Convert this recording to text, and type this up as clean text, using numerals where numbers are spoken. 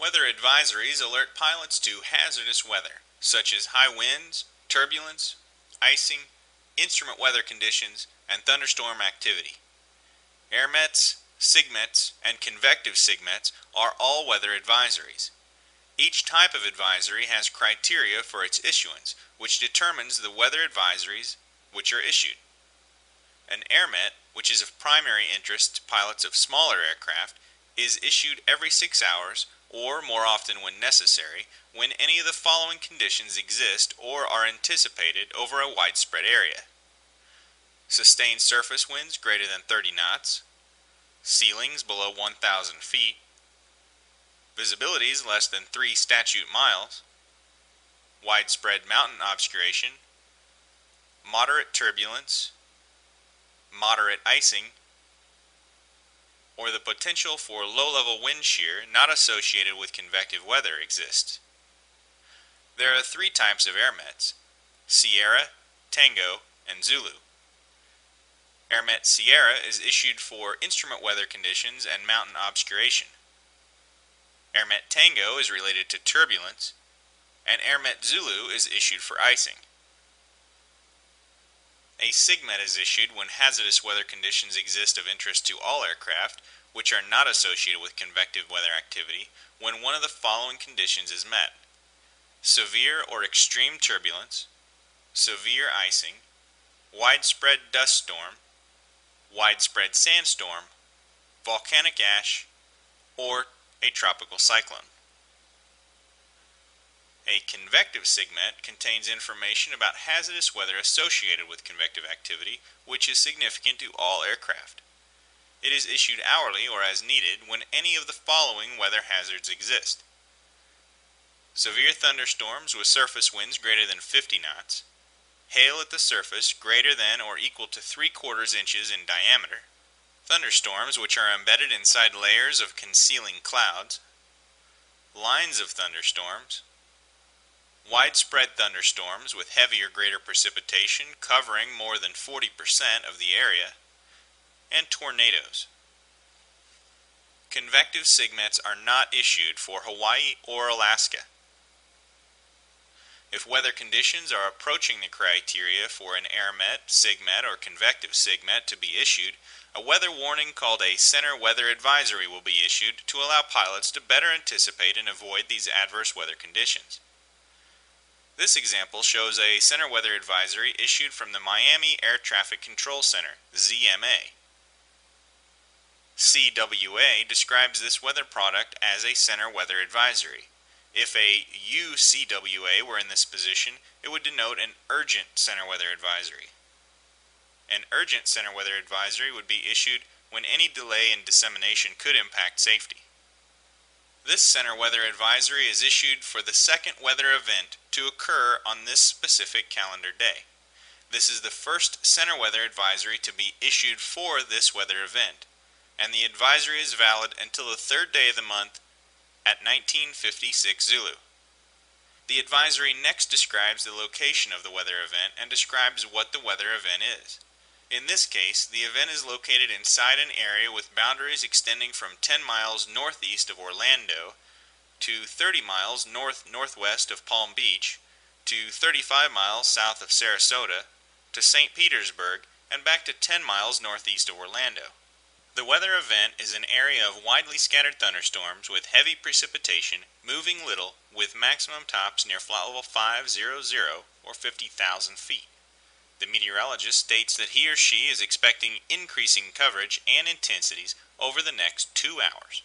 Weather advisories alert pilots to hazardous weather, such as high winds, turbulence, icing, instrument weather conditions, and thunderstorm activity. Airmets, SIGMETs, and convective SIGMETs are all weather advisories. Each type of advisory has criteria for its issuance, which determines the weather advisories which are issued. An airmet, which is of primary interest to pilots of smaller aircraft, is issued every 6 hours, or more often when necessary, when any of the following conditions exist or are anticipated over a widespread area: sustained surface winds greater than 30 knots, ceilings below 1,000 feet, visibilities less than 3 statute miles, widespread mountain obscuration, moderate turbulence, moderate icing, or the potential for low-level wind shear not associated with convective weather exists. There are 3 types of airmets: Sierra, Tango, and Zulu. Airmet Sierra is issued for instrument weather conditions and mountain obscuration. Airmet Tango is related to turbulence, and Airmet Zulu is issued for icing. A SIGMET is issued when hazardous weather conditions exist of interest to all aircraft, which are not associated with convective weather activity, when one of the following conditions is met: severe or extreme turbulence, severe icing, widespread dust storm, widespread sandstorm, volcanic ash, or a tropical cyclone. A convective SIGMET contains information about hazardous weather associated with convective activity, which is significant to all aircraft. It is issued hourly or as needed when any of the following weather hazards exist: severe thunderstorms with surface winds greater than 50 knots, hail at the surface greater than or equal to 3/4 inches in diameter, thunderstorms which are embedded inside layers of concealing clouds, lines of thunderstorms, widespread thunderstorms with heavy or greater precipitation covering more than 40% of the area, and tornadoes. Convective SIGMETs are not issued for Hawaii or Alaska. If weather conditions are approaching the criteria for an airmet, SIGMET, or convective SIGMET to be issued, a weather warning called a center weather advisory will be issued to allow pilots to better anticipate and avoid these adverse weather conditions. This example shows a center weather advisory issued from the Miami Air Traffic Control Center, ZMA. CWA describes this weather product as a center weather advisory. If a UCWA were in this position, it would denote an urgent center weather advisory. An urgent center weather advisory would be issued when any delay in dissemination could impact safety. This center weather advisory is issued for the second weather event to occur on this specific calendar day. This is the first center weather advisory to be issued for this weather event, and the advisory is valid until the 3rd day of the month at 1956 Zulu. The advisory next describes the location of the weather event and describes what the weather event is. In this case, the event is located inside an area with boundaries extending from 10 miles northeast of Orlando to 30 miles north-northwest of Palm Beach to 35 miles south of Sarasota to St. Petersburg and back to 10 miles northeast of Orlando. The weather event is an area of widely scattered thunderstorms with heavy precipitation, moving little, with maximum tops near flight level 500 or 50,000 feet. The meteorologist states that he or she is expecting increasing coverage and intensities over the next 2 hours.